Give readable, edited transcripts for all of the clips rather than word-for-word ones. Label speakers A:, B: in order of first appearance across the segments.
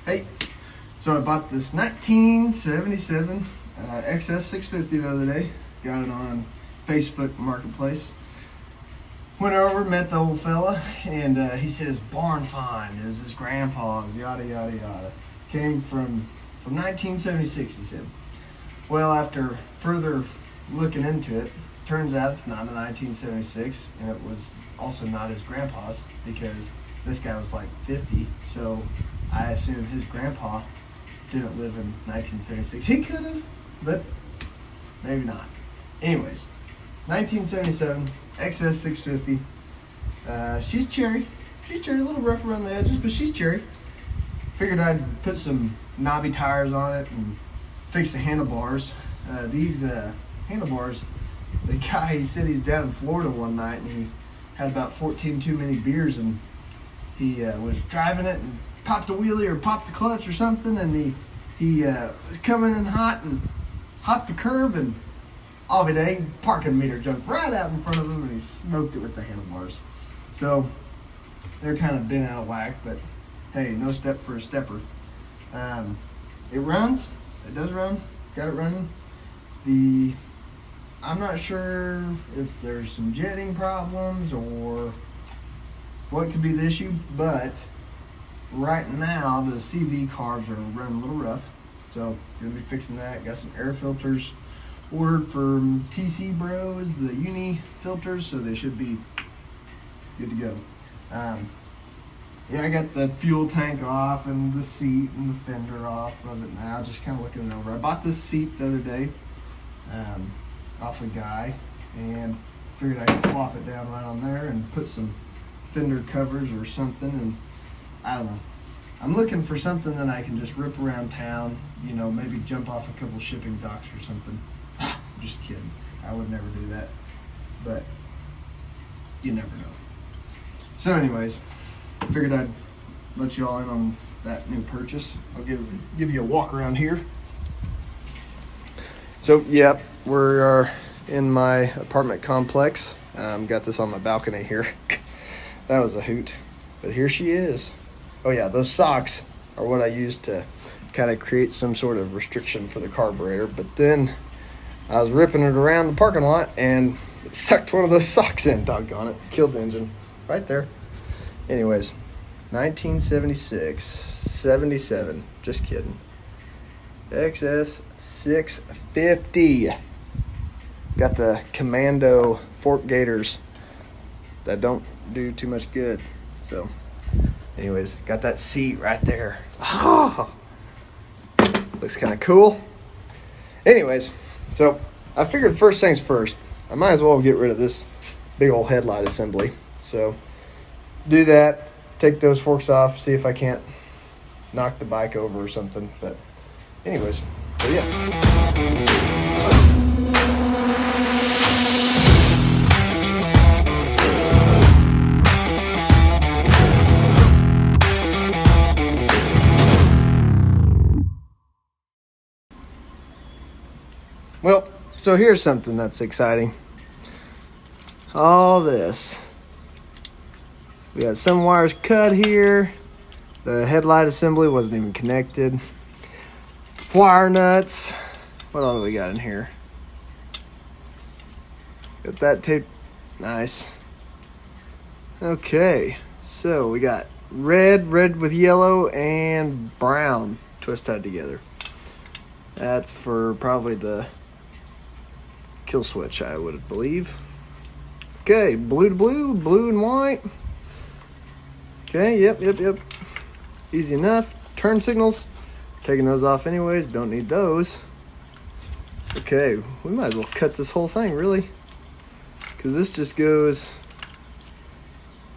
A: Hey, so I bought this 1977 XS650 the other day. Got it on Facebook Marketplace. Went over, met the old fella, and he said it's barn find. It was his grandpa's, yada yada yada. Came from 1976, he said. Well, after further looking into it, turns out it's not a 1976, and it was also not his grandpa's because this guy was like 50, so I assume his grandpa didn't live in 1976. He could have, but maybe not. Anyways, 1977 XS650. She's cherry. She's cherry, a little rough around the edges, but she's cherry. Figured I'd put some knobby tires on it and fix the handlebars. These handlebars, the guy, he said he's down in Florida one night and he had about 14 too many beers, and he was driving it and popped a wheelie or popped the clutch or something, and he was coming in hot and hopped the curb, and I'll be dang, parking meter jumped right out in front of him and he smoked it with the handlebars. So they're kind of bent out of whack, but hey, no step for a stepper. It runs. It does run. Got it running. I'm not sure if there's some jetting problems or what could be the issue, but right now the CV carbs are running a little rough, so gonna be fixing that. Got some air filters ordered from TC Bros, the uni filters, so they should be good to go. Yeah, I got the fuel tank off and the seat and the fender off of it now, just kind of looking it over. I bought this seat the other day off a guy, and figured I could flop it down right on there and put some fender covers or something, and I don't know. I'm looking for something that I can just rip around town, you know, maybe jump off a couple shipping docks or something. Just kidding. I would never do that, but you never know. So anyways, figured I'd let you all in on that new purchase. I'll give you a walk around here. So yep, we are in my apartment complex. Got this on my balcony here. That was a hoot, but here she is. Oh yeah, those socks are what I used to kind of create some sort of restriction for the carburetor, but then I was ripping it around the parking lot and it sucked one of those socks in, doggone it. Killed the engine right there. Anyways, 1976, 77, just kidding. XS650. Got the Commando fork gators that don't do too much good. So anyways, got that seat right there. Oh, looks kind of cool. Anyways, so I figured first things first, I might as well get rid of this big old headlight assembly. So do that, take those forks off, see if I can't knock the bike over or something. But anyways, so yeah. Well, so here's something that's exciting. All this. We got some wires cut here. The headlight assembly wasn't even connected. Wire nuts. What all do we got in here? Got that tape. Nice. Okay, so we got red with yellow, and brown twist tied together. That's for probably the kill switch, I would believe. Okay, blue to blue, blue and white. Okay, yep. Easy enough. Turn signals. Taking those off anyways, don't need those. Okay, we might as well cut this whole thing, really. Because this just goes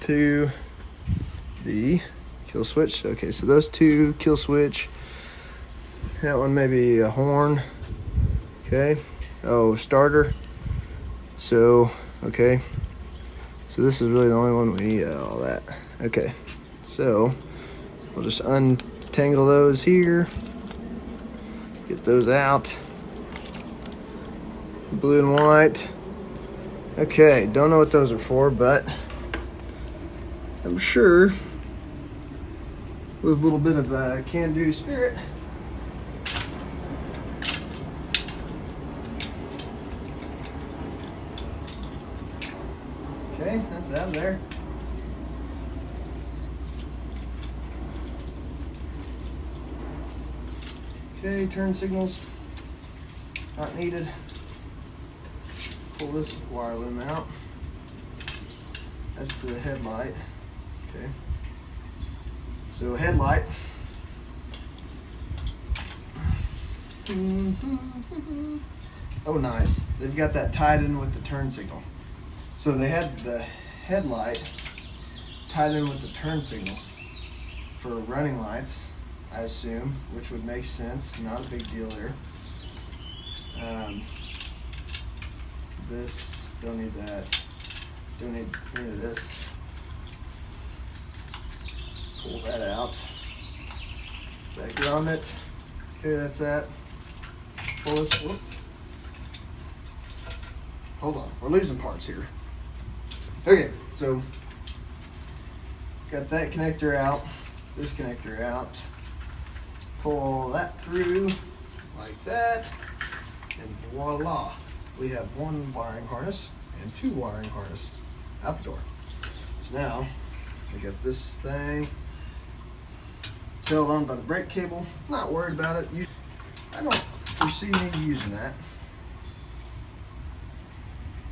A: to the kill switch. Okay, so those two, kill switch. That one maybe a horn. Okay. Oh, starter. So, okay. So this is really the only one we need out of all that. Okay. So, we'll just untangle those here. Get those out. Blue and white. Okay, don't know what those are for, but I'm sure with a little bit of a can-do spirit. Okay, that's out of there. Okay, turn signals, not needed. Pull this wire loom out. That's the headlight. Okay. So headlight. Oh, nice. They've got that tied in with the turn signal. So they had the headlight tied in with the turn signal for running lights, I assume, which would make sense. Not a big deal there. This, don't need that. Don't need any of this. Pull that out. Back grommet it. Okay, that's that. Pull this. Whoop. Hold on, we're losing parts here. Okay, so got that connector out, this connector out. Pull that through like that, and voila. We have one wiring harness and two wiring harness out the door. So now I got this thing. It's held on by the brake cable. Not worried about it. I don't foresee me using that.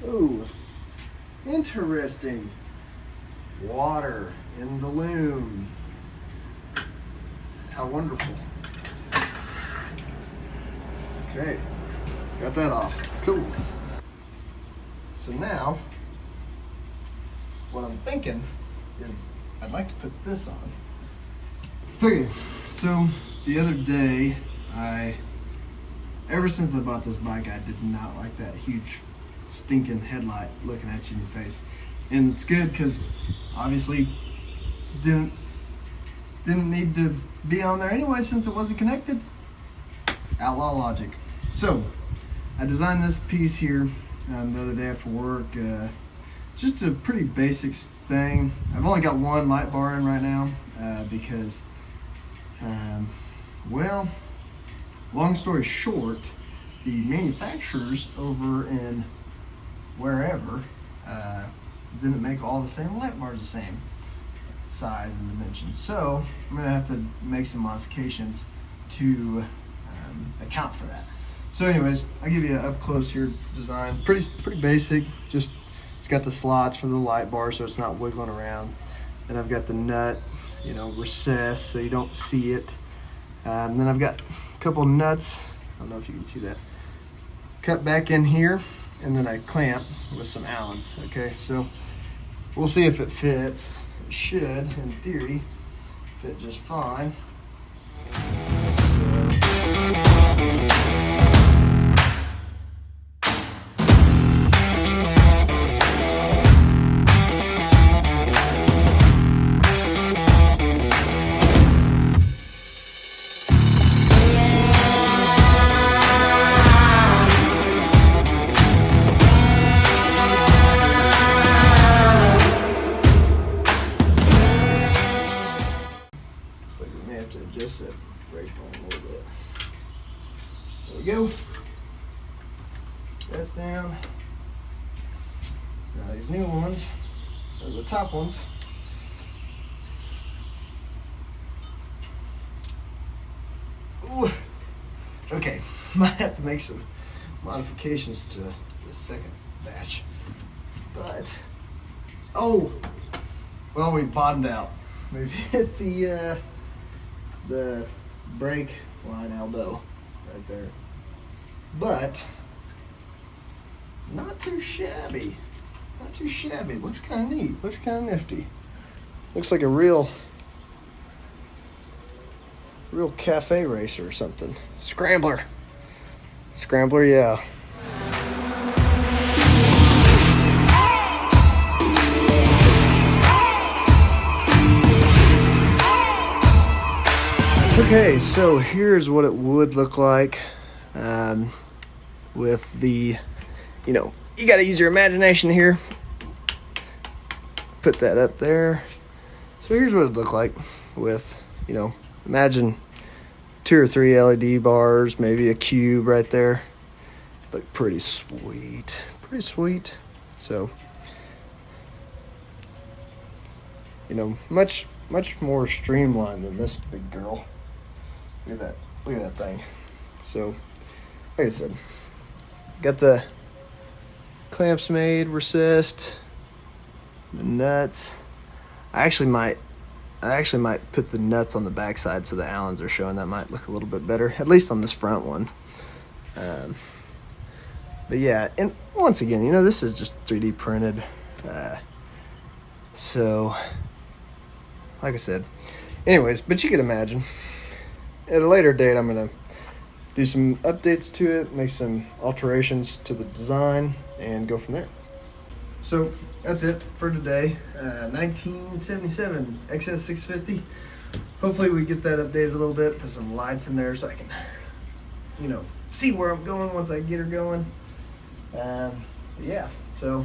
A: Ooh, interesting. Water in the loom. How wonderful. Okay, got that off. Cool. So now, what I'm thinking is I'd like to put this on. Okay, so the other day, ever since I bought this bike, I did not like that huge stinking headlight looking at you in the face. And it's good because obviously didn't need to be on there anyway since it wasn't connected. Outlaw logic. So I designed this piece here the other day after work. Just a pretty basic thing. I've only got one light bar in right now because, well, long story short, the manufacturers over in wherever didn't make all the same light bars the same size and dimensions. So I'm gonna have to make some modifications to account for that. So anyways, I'll give you an up close here design. Pretty basic. Just it's got the slots for the light bar so it's not wiggling around. Then I've got the nut, recessed so you don't see it. Then I've got a couple nuts. I don't know if you can see that. Cut back in here, and then I clamp with some Allens. Okay, so we'll see if it fits. It should, in theory, fit just fine. Adjust that brake on a little bit. There we go. That's down. Now these new ones are the top ones. Ooh. Okay, might have to make some modifications to the second batch. But oh, well, we bottomed out. We've hit the brake line elbow right there, but not too shabby. Not too shabby. Looks kind of neat. Looks kind of nifty. Looks like a real cafe racer or something. Scrambler, yeah. Okay, so here's what it would look like with the, you got to use your imagination here. Put that up there. So here's what it would look like with you know, imagine 2 or 3 LED bars, maybe a cube right there. Look pretty sweet, pretty sweet. So, you know, much more streamlined than this big girl. Look at that thing. So, like I said, got the clamps made, recessed, the nuts. I actually might put the nuts on the backside so the Allens are showing. That might look a little bit better, at least on this front one. But yeah, and once again, you know, this is just 3D printed. So, like I said, anyways, but you can imagine, at a later date, I'm going to do some updates to it, make some alterations to the design, and go from there. So, that's it for today. 1977 XS650. Hopefully we get that updated a little bit, put some lights in there so I can, you know, see where I'm going once I get her going. Yeah, so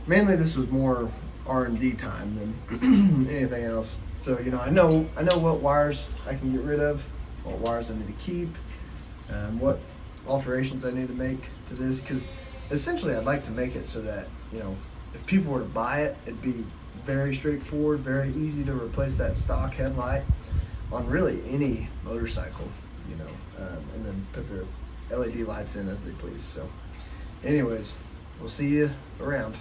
A: mainly this was more R&D time than anything else. So, you know, I know what wires I can get rid of, what wires I need to keep, what alterations I need to make to this, because essentially I'd like to make it so that, you know, if people were to buy it, it'd be very straightforward, very easy to replace that stock headlight on really any motorcycle, you know, and then put their LED lights in as they please. So anyways, we'll see you around.